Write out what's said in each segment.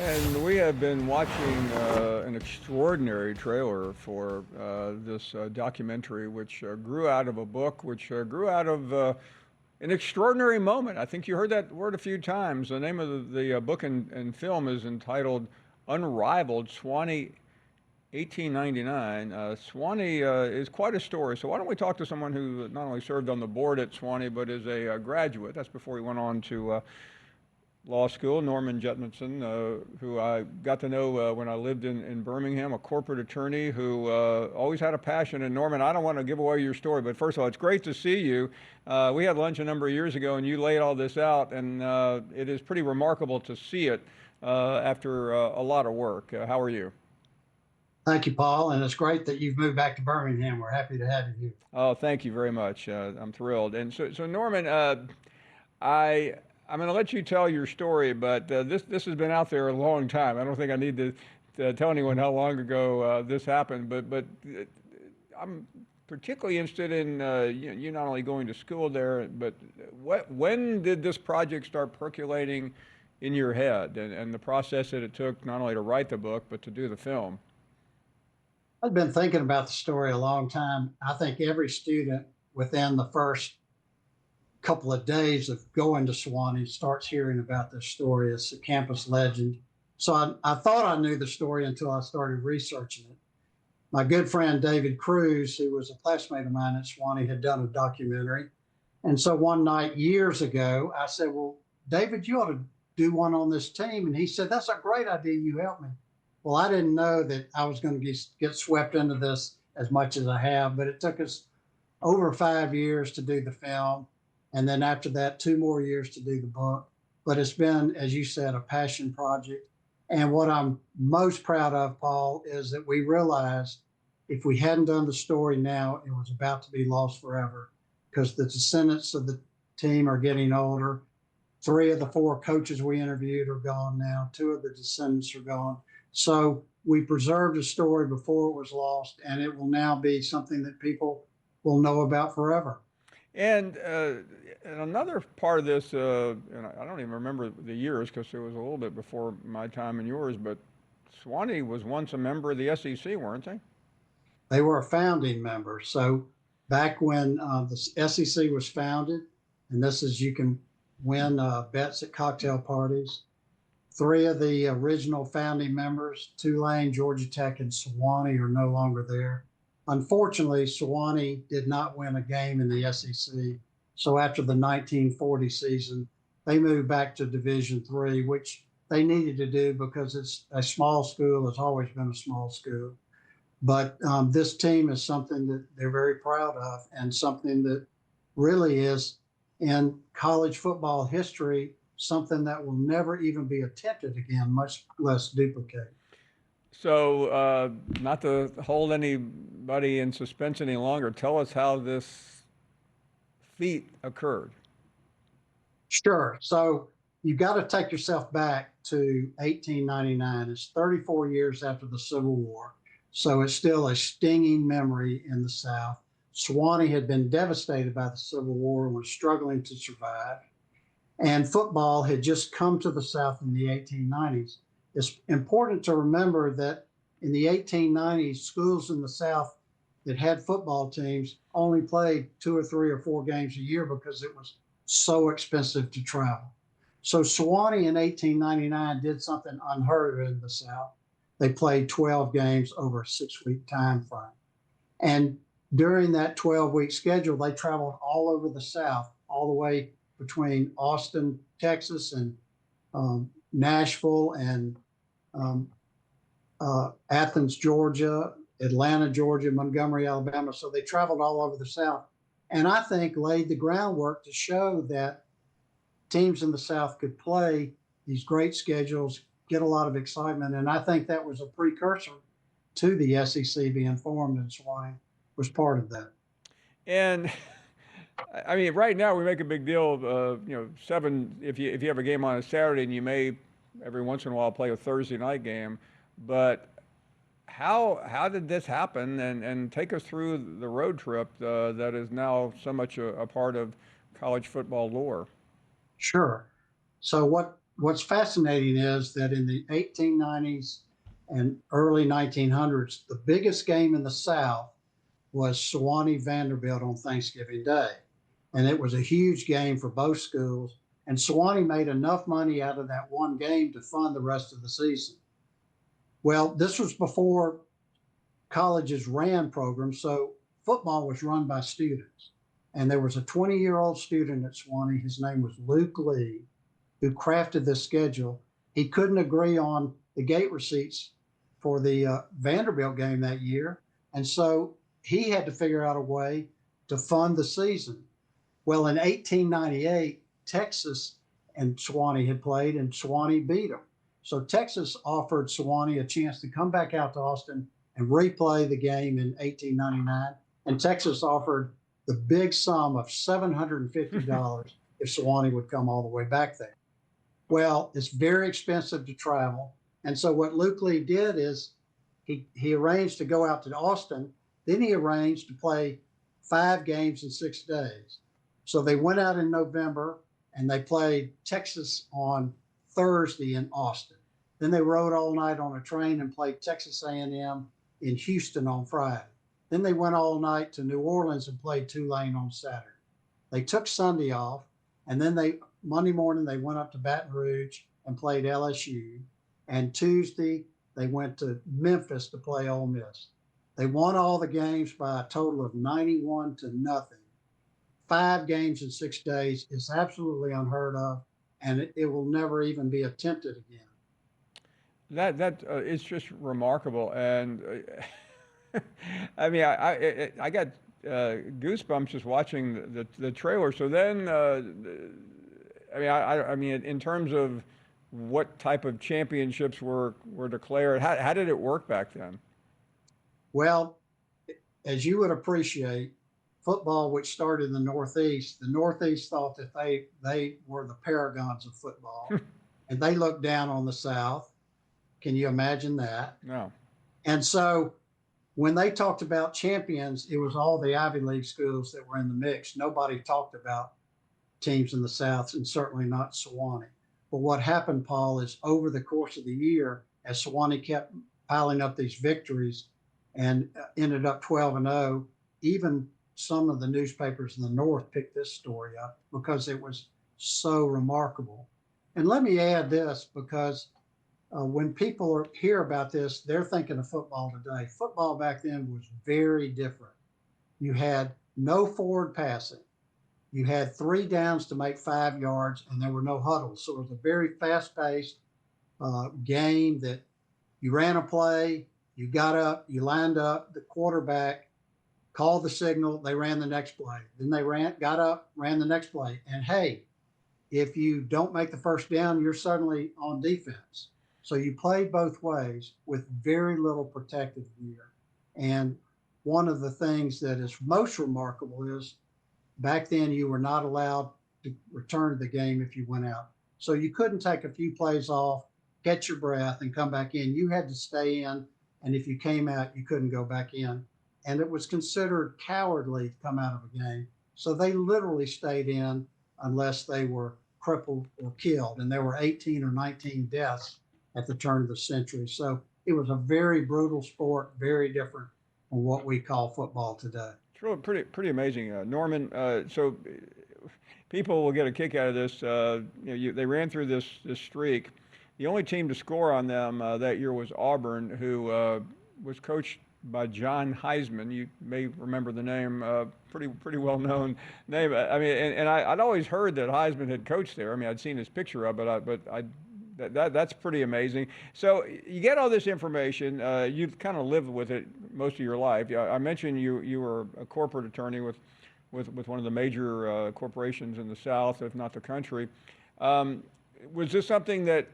And we have been watching an extraordinary trailer for this documentary, which grew out of a book, which grew out of an extraordinary moment. I think you heard that word a few times. The name of the book and film is entitled Unrivaled, Sewanee 1899. Sewanee is quite a story. So why don't we talk to someone who not only served on the board at Sewanee, but is a graduate. That's before he went on to law school, Norman Jetmundsen, who I got to know when I lived in Birmingham, a corporate attorney who always had a passion. And Norman, I don't want to give away your story, but first of all, it's great to see you. We had lunch a number of years ago, and you laid all this out, and it is pretty remarkable to see it after a lot of work. How are you? Thank you, Paul, and it's great that you've moved back to Birmingham. We're happy to have you here. Oh, thank you very much. I'm thrilled. And so Norman, I I'm going to let you tell your story, but this has been out there a long time. I don't think I need to tell anyone how long ago this happened, but I'm particularly interested in you not only going to school there, but when did this project start percolating in your head, and the process that it took not only to write the book but to do the film? I've been thinking about the story a long time. I think every student within the first couple of days of going to Sewanee starts hearing about this story. It's a campus legend. So I thought I knew the story until I started researching it. My good friend David Cruz, who was a classmate of mine at Sewanee, had done a documentary. And so one night years ago, I said, "Well, David, you ought to do one on this team." And he said, "That's a great idea. You help me." Well, I didn't know that I was going to get swept into this as much as I have, but it took us over 5 years to do the film. And then after that, 2 more years to do the book. But it's been, as you said, a passion project. And what I'm most proud of, Paul, is that we realized if we hadn't done the story now, it was about to be lost forever because the descendants of the team are getting older. Three of the four coaches we interviewed are gone now. Two of the descendants are gone. So we preserved a story before it was lost, and it will now be something that people will know about forever. And another part of this, and I don't even remember the years because it was a little bit before my time and yours, but Swanee was once a member of the SEC, weren't they? They were a founding member. So back when the SEC was founded, and this is you can win bets at cocktail parties. Three of the original founding members, Tulane, Georgia Tech, and Sewanee, are no longer there. Unfortunately, Sewanee did not win a game in the SEC. So after the 1940 season, they moved back to Division III, which they needed to do because it's a small school. It's always been a small school. But this team is something that they're very proud of and something that really is in college football history, something that will never even be attempted again, much less duplicated. So, not to hold anybody in suspense any longer, tell us how this feat occurred. Sure. So you got to take yourself back to 1899. It's 34 years after the Civil War. So it's still a stinging memory in the South. Sewanee had been devastated by the Civil War and was struggling to survive. And football had just come to the South in the 1890s. It's important to remember that in the 1890s, schools in the South that had football teams only played 2 or 3 or 4 games a year because it was so expensive to travel. So Sewanee in 1899 did something unheard of in the South. They played 12 games over a 6 week time frame. And during that 12-week schedule, they traveled all over the South, all the way between Austin, Texas, and Nashville, and um, Athens, Georgia, Atlanta, Georgia, Montgomery, Alabama. So they traveled all over the South. And I think laid the groundwork to show that teams in the South could play these great schedules, get a lot of excitement. And I think that was a precursor to the SEC being formed, and Swine was part of that. And I mean, right now we make a big deal of seven. If you have a game on a Saturday, and you may every once in a while play a Thursday night game, but how did this happen? And take us through the road trip that is now so much a part of college football lore. Sure. So what what's fascinating is that in the 1890s and early 1900s, the biggest game in the South was Sewanee Vanderbilt on Thanksgiving Day. And it was a huge game for both schools. And Sewanee made enough money out of that one game to fund the rest of the season. Well, this was before colleges ran programs, so football was run by students. And there was a 20-year-old student at Sewanee. His name was Luke Lee, who crafted this schedule. He couldn't agree on the gate receipts for the Vanderbilt game that year. And so he had to figure out a way to fund the season. Well, in 1898, Texas and Sewanee had played, and Sewanee beat them. So Texas offered Sewanee a chance to come back out to Austin and replay the game in 1899. And Texas offered the big sum of $750 if Sewanee would come all the way back there. Well, it's very expensive to travel. And so what Luke Lee did is he arranged to go out to Austin. Then he arranged to play 5 games in 6 days. So they went out in November and they played Texas on Thursday in Austin. Then they rode all night on a train and played Texas A&M in Houston on Friday. Then they went all night to New Orleans and played Tulane on Saturday. They took Sunday off, and then Monday morning they went up to Baton Rouge and played LSU. And Tuesday they went to Memphis to play Ole Miss. They won all the games by a total of 91-0. 5 games in 6 days is absolutely unheard of, and it will never even be attempted again. That it's just remarkable, and I mean, I got goosebumps just watching the trailer. So then, I mean, in terms of what type of championships were declared, how did it work back then? Well, as you would appreciate, football, which started in the Northeast thought that they were the paragons of football, and they looked down on the South. Can you imagine that? No. And so when they talked about champions, it was all the Ivy League schools that were in the mix. Nobody talked about teams in the South, and certainly not Sewanee. But what happened, Paul, is over the course of the year, as Sewanee kept piling up these victories and ended up 12-0, even some of the newspapers in the North picked this story up because it was so remarkable. And let me add this, because when people hear about this, they're thinking of football today. Football back then was very different. You had no forward passing. You had 3 downs to make 5 yards, and there were no huddles. So it was a very fast-paced game that you ran a play, you got up, you lined up, the quarterback called the signal, they ran the next play. Then they got up, ran the next play. And hey, if you don't make the first down, you're suddenly on defense. So you played both ways with very little protective gear. And one of the things that is most remarkable is back then you were not allowed to return to the game if you went out. So you couldn't take a few plays off, catch your breath, and come back in. You had to stay in. And if you came out, you couldn't go back in. And it was considered cowardly to come out of a game. So they literally stayed in unless they were crippled or killed. And there were 18 or 19 deaths at the turn of the century. So it was a very brutal sport, very different from what we call football today. It's really pretty amazing, Norman. So people will get a kick out of this. They ran through this streak. The only team to score on them that year was Auburn, who was coached by John Heisman. You may remember the name, pretty well known name. I mean, and I'd always heard that Heisman had coached there. I mean, I'd seen his picture of it, that's pretty amazing. So you get all this information. You've kind of lived with it most of your life. I mentioned you were a corporate attorney with one of the major corporations in the South, if not the country. Was this something that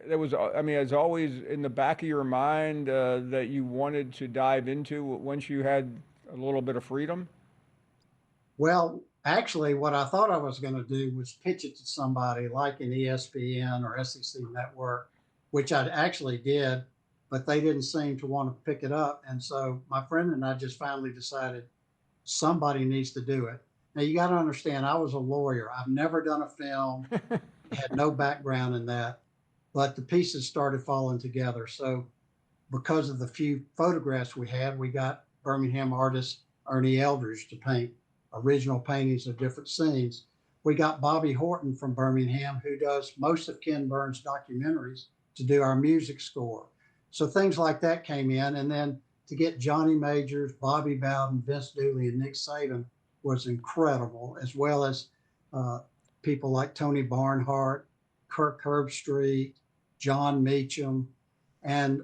was, I mean, as always in the back of your mind that you wanted to dive into once you had a little bit of freedom? Well, actually, what I thought I was going to do was pitch it to somebody like an ESPN or SEC network, which I actually did, but they didn't seem to want to pick it up. And so my friend and I just finally decided somebody needs to do it. Now, you got to understand, I was a lawyer. I've never done a film. had no background in that, but the pieces started falling together. So because of the few photographs we had, we got Birmingham artist Ernie Eldridge to paint original paintings of different scenes. We got Bobby Horton from Birmingham, who does most of Ken Burns' documentaries, to do our music score. So things like that came in. And then to get Johnny Majors, Bobby Bowden, Vince Dooley, and Nick Saban was incredible, as well as uh, people like Tony Barnhart, Kirk Herbstreit, John Meacham, and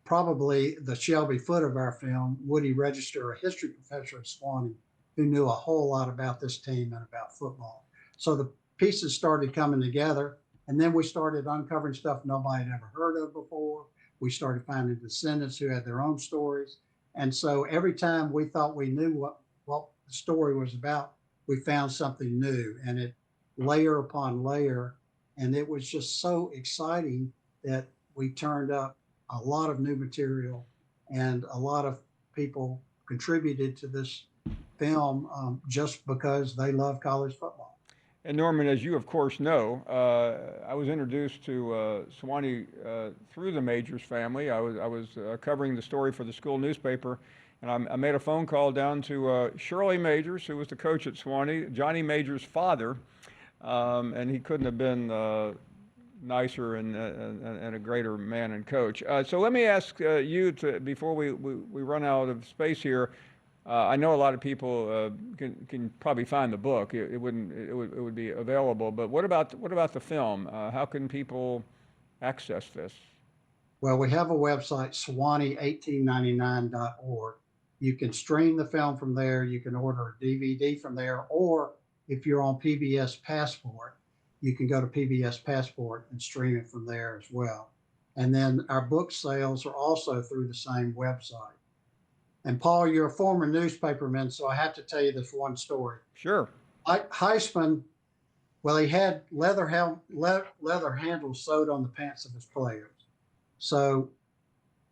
probably the Shelby Foote of our film, Woody Register, a history professor at Sewanee, who knew a whole lot about this team and about football. So the pieces started coming together, and then we started uncovering stuff nobody had ever heard of before. We started finding descendants who had their own stories. And so every time we thought we knew what the story was about, we found something new, and it layer upon layer. And it was just so exciting that we turned up a lot of new material, and a lot of people contributed to this film just because they love college football. And Norman, as you of course know, I was introduced to Sewanee through the Majors family. I was covering the story for the school newspaper, and I made a phone call down to Shirley Majors, who was the coach at Sewanee, Johnny Majors' father, and he couldn't have been nicer and a greater man and coach. So let me ask you to, before we run out of space here. I know a lot of people can probably find the book. It would be available. But what about the film? How can people access this? Well, we have a website, Sewanee1899.org. You can stream the film from there. You can order a DVD from there, or if you're on PBS Passport, you can go to PBS Passport and stream it from there as well. And then our book sales are also through the same website. And Paul, you're a former newspaperman, so I have to tell you this one story. Sure. Heisman, well, he had leather handles sewed on the pants of his players. So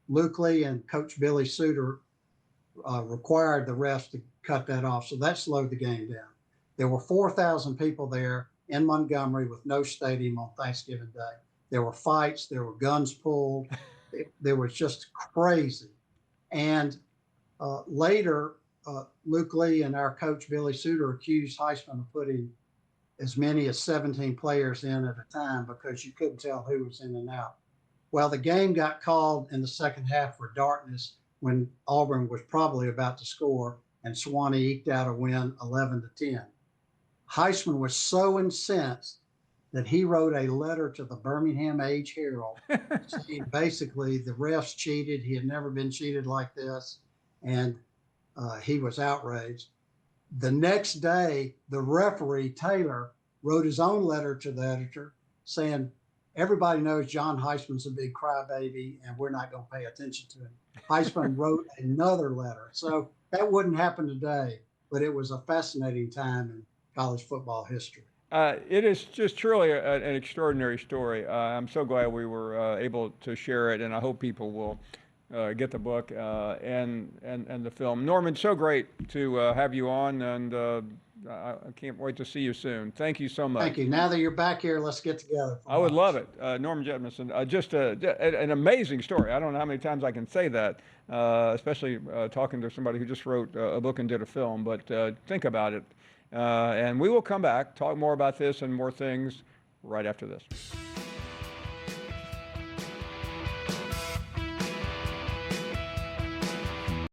Luke Lee and Coach Billy Suter required the refs to cut that off. So that slowed the game down. There were 4,000 people there in Montgomery with no stadium on Thanksgiving Day. There were fights, there were guns pulled. There was just crazy. And later, Luke Lee and our coach Billy Suter accused Heisman of putting as many as 17 players in at a time because you couldn't tell who was in and out. Well, the game got called in the second half for darkness when Auburn was probably about to score, and Sewanee eked out a win 11-10. Heisman was so incensed that he wrote a letter to the Birmingham Age Herald saying basically the refs cheated. He had never been cheated like this, and he was outraged. The next day, the referee, Taylor, wrote his own letter to the editor saying, everybody knows John Heisman's a big crybaby and we're not going to pay attention to him. Heisman wrote another letter. So that wouldn't happen today, but it was a fascinating time in college football history. It is just truly an extraordinary story. I'm so glad we were able to share it, and I hope people will get the book and the film. Norman, so great to have you on, and I can't wait to see you soon. Thank you so much. Thank you. Now that you're back here, let's get together. I would love it. Norman Jetmundsen, just an amazing story. I don't know how many times I can say that, especially talking to somebody who just wrote a book and did a film, but think about it. And we will come back, talk more about this and more things right after this.